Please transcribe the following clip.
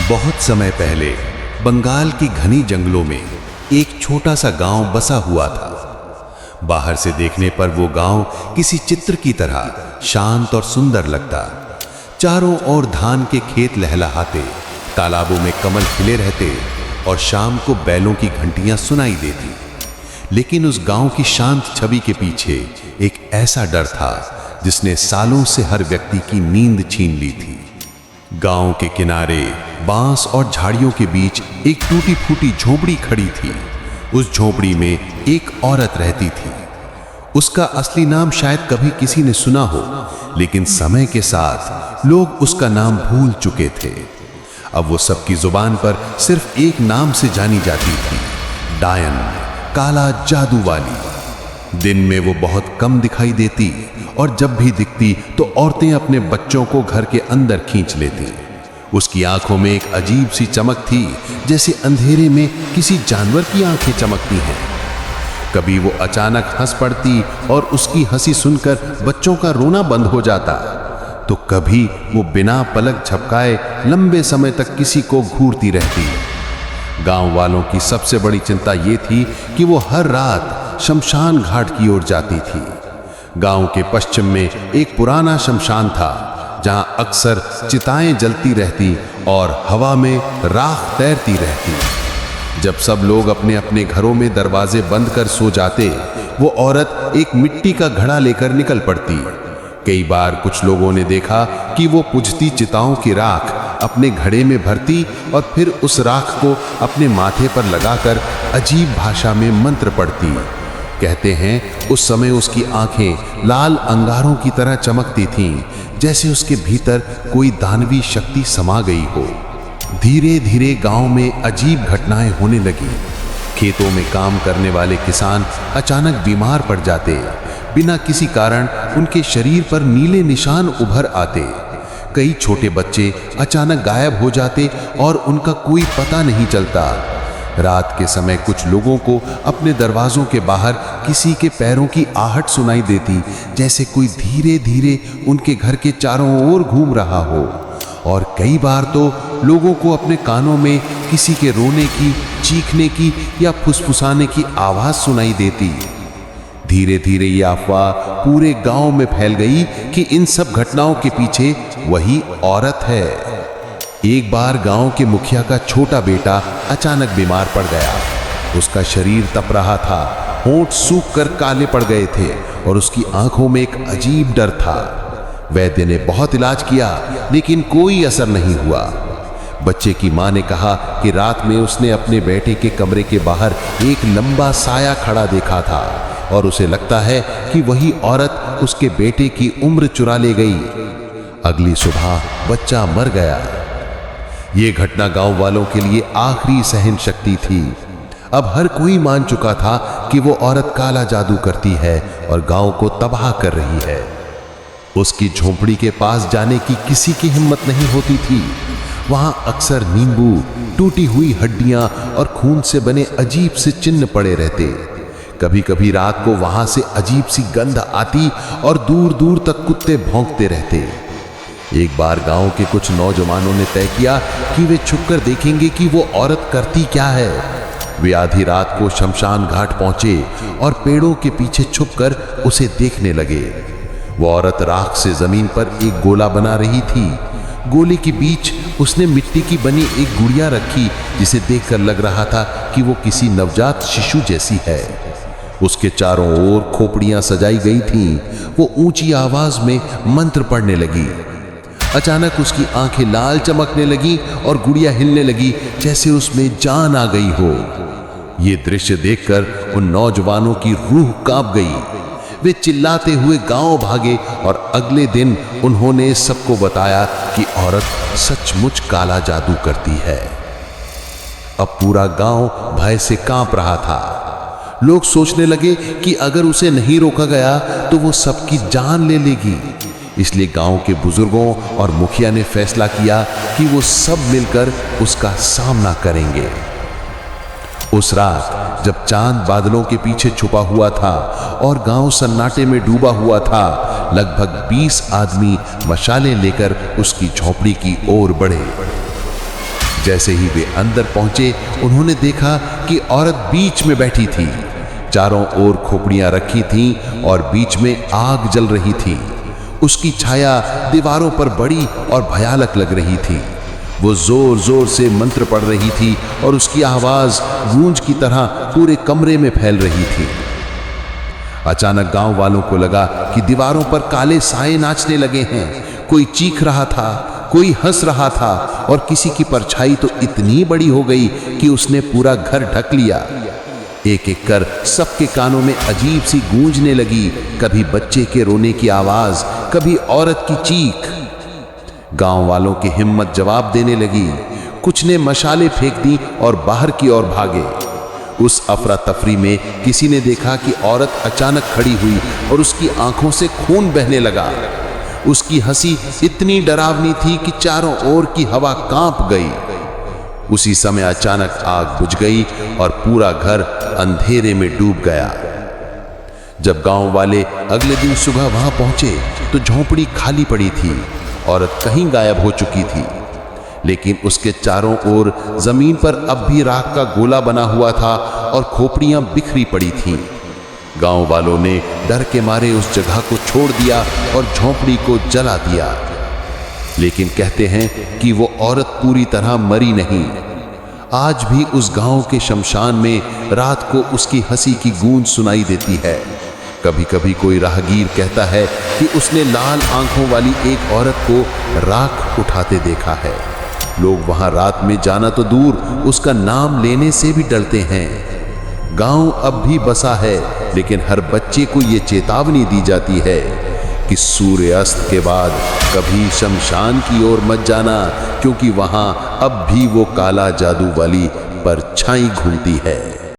बहुत समय पहले बंगाल की घनी जंगलों में एक छोटा सा गांव बसा हुआ था। बाहर से देखने पर वो गांव किसी चित्र की तरह शांत और सुंदर लगता। चारों ओर धान के खेत लहलहाते, तालाबों में कमल खिले रहते और शाम को बैलों की घंटियां सुनाई देती। लेकिन उस गांव की शांत छवि के पीछे एक ऐसा डर था जिसने सालों से हर व्यक्ति की नींद छीन ली थी। गांव के किनारे बांस और झाड़ियों के बीच एक टूटी फूटी झोपड़ी खड़ी थी। उस झोपड़ी में एक औरत रहती थी। उसका असली नाम शायद कभी किसी ने सुना हो, लेकिन समय के साथ लोग उसका नाम भूल चुके थे। अब वो सबकी जुबान पर सिर्फ एक नाम से जानी जाती थी, डायन, काला जादू वाली। दिन में वो बहुत कम दिखाई देती और जब भी दिखती तो औरतें अपने बच्चों को घर के अंदर खींच लेती। उसकी आंखों में एक अजीब सी चमक थी, जैसे अंधेरे में किसी जानवर की आंखें चमकती हैं। कभी वो अचानक हंस पड़ती और उसकी हंसी सुनकर बच्चों का रोना बंद हो जाता, तो कभी वो बिना पलक झपकाए लंबे समय तक किसी को घूरती रहती। गांव वालों की सबसे बड़ी चिंता ये थी कि वो हर रात शमशान घाट की ओर जाती थी। गांव के पश्चिम में एक पुराना शमशान था, जहां अक्सर चिताएं जलती रहती और हवा में राख तैरती रहती। जब सब लोग अपने अपने घरों में दरवाजे बंद कर सो जाते, वो औरत एक मिट्टी का घड़ा लेकर निकल पड़ती। कई बार कुछ लोगों ने देखा कि वो बुझती चिताओं की राख अपने घड़े में भरती और फिर उस राख को अपने माथे पर लगाकर अजीब भाषा में मंत्र पढ़ती। कहते हैं उस समय उसकी आंखें लाल अंगारों की तरह चमकती थीं, जैसे उसके भीतर कोई दानवी शक्ति समा गई हो। धीरे धीरे गांव में अजीब घटनाएं होने लगी। खेतों में काम करने वाले किसान अचानक बीमार पड़ जाते। बिना किसी कारण उनके शरीर पर नीले निशान उभर आते। कई छोटे बच्चे अचानक गायब हो जाते और उनका कोई पता नहीं चलता। रात के समय कुछ लोगों को अपने दरवाजों के बाहर किसी के पैरों की आहट सुनाई देती, जैसे कोई धीरे धीरे उनके घर के चारों ओर घूम रहा हो। और कई बार तो लोगों को अपने कानों में किसी के रोने की, चीखने की या फुसफुसाने की आवाज सुनाई देती। धीरे धीरे ये अफवाह पूरे गांव में फैल गई कि इन सब घटनाओं के पीछे वही औरत है। एक बार गांव के मुखिया का छोटा बेटा अचानक बीमार पड़ गया। उसका शरीर तप रहा था, होंठ सूख कर काले पड़ गए थे और उसकी आंखों में एक अजीब डर था। वैद्य ने बहुत इलाज किया, लेकिन कोई असर नहीं हुआ। बच्चे की मां ने कहा कि रात में उसने अपने बेटे के कमरे के बाहर एक लंबा साया खड़ा देखा था और उसे लगता है कि वही औरत उसके बेटे की उम्र चुरा ले गई। अगली सुबह बच्चा मर गया। ये घटना गांव वालों के लिए आखिरी सहन शक्ति थी। अब हर कोई मान चुका था कि वो औरत काला जादू करती है और गांव को तबाह कर रही है। उसकी झोंपड़ी के पास जाने की किसी की हिम्मत नहीं होती थी। वहां अक्सर नींबू, टूटी हुई हड्डियां और खून से बने अजीब से चिन्ह पड़े रहते। कभी कभी रात को वहां से अजीब सी गंध आती और दूर दूर तक कुत्ते भौंकते रहते। एक बार गांव के कुछ नौजवानों ने तय किया कि वे छुपकर देखेंगे कि वो औरत करती क्या है। वे आधी रात को शमशान घाट पहुंचे और पेड़ों के पीछे छुपकर उसे देखने लगे। वो औरत राख से जमीन पर एक गोला बना रही थी। गोले के बीच उसने मिट्टी की बनी एक गुड़िया रखी, जिसे देखकर लग रहा था कि वो किसी नवजात शिशु जैसी है। उसके चारों ओर खोपड़ियां सजाई गई थीं। वो ऊंची आवाज में मंत्र पढ़ने लगी। अचानक उसकी आंखें लाल चमकने लगी और गुड़िया हिलने लगी, जैसे उसमें जान आ गई हो। ये दृश्य देखकर उन नौजवानों की रूह कांप गई। वे चिल्लाते हुए गांव भागे और अगले दिन उन्होंने सबको बताया कि औरत सचमुच काला जादू करती है। अब पूरा गांव भय से कांप रहा था। लोग सोचने लगे कि अगर उसे नहीं रोका गया तो वो सबकी जान ले लेगी। इसलिए गांव के बुजुर्गों और मुखिया ने फैसला किया कि वो सब मिलकर उसका सामना करेंगे। उस रात जब चांद बादलों के पीछे छुपा हुआ था और गांव सन्नाटे में डूबा हुआ था, लगभग 20 आदमी मशालें लेकर उसकी झोपड़ी की ओर बढ़े। जैसे ही वे अंदर पहुंचे, उन्होंने देखा कि औरत बीच में बैठी थी। चारों ओर खोपड़ियां रखी थीं और बीच में आग जल रही थी। उसकी छाया दीवारों पर बड़ी और भयानक लग रही थी। वो जोर जोर से मंत्र पढ़ रही थी और उसकी आवाज गूंज की तरह पूरे कमरे में फैल रही थी। अचानक गांव वालों को लगा कि दीवारों पर काले साए नाचने लगे हैं। कोई चीख रहा था, कोई हंस रहा था और किसी की परछाई तो इतनी बड़ी हो गई कि उसने पूरा घर ढक लिया। एक एक कर सबके कानों में अजीब सी गूंजने लगी, कभी बच्चे के रोने की आवाज, कभी औरत की चीख। गांव वालों की हिम्मत जवाब देने लगी। कुछ ने मशाले फेंक दी और बाहर की ओर भागे। उस अफरा तफरी में किसी ने देखा कि औरत अचानक खड़ी हुई और उसकी आंखों से खून बहने लगा। उसकी हंसी इतनी डरावनी थी कि चारों ओर की हवा कांप गई। उसी समय अचानक आग बुझ गई और पूरा घर अंधेरे में डूब गया। जब गांव वाले अगले दिन सुबह वहां पहुंचे तो झोंपड़ी खाली पड़ी थी। औरत कहीं गायब हो चुकी थी, लेकिन उसके चारों ओर जमीन पर अब भी राख का गोला बना हुआ था और खोपड़ियां बिखरी पड़ी थीं। गांव वालों ने डर के मारे उस जगह को छोड़ दिया और झोंपड़ी को जला दिया। लेकिन कहते हैं कि वो औरत पूरी तरह मरी नहीं। आज भी उस गांव के शमशान में रात को उसकी हंसी की गूंज सुनाई देती है। कभी कभी कोई राहगीर कहता है कि उसने लाल आंखों वाली एक औरत को राख उठाते देखा है। लोग वहां रात में जाना तो दूर, उसका नाम लेने से भी डरते हैं। गांव अब भी बसा है, लेकिन हर बच्चे को ये चेतावनी दी जाती है कि सूर्यास्त के बाद कभी शमशान की ओर मत जाना, क्योंकि वहां अब भी वो काला जादू वाली परछाई घूमती है।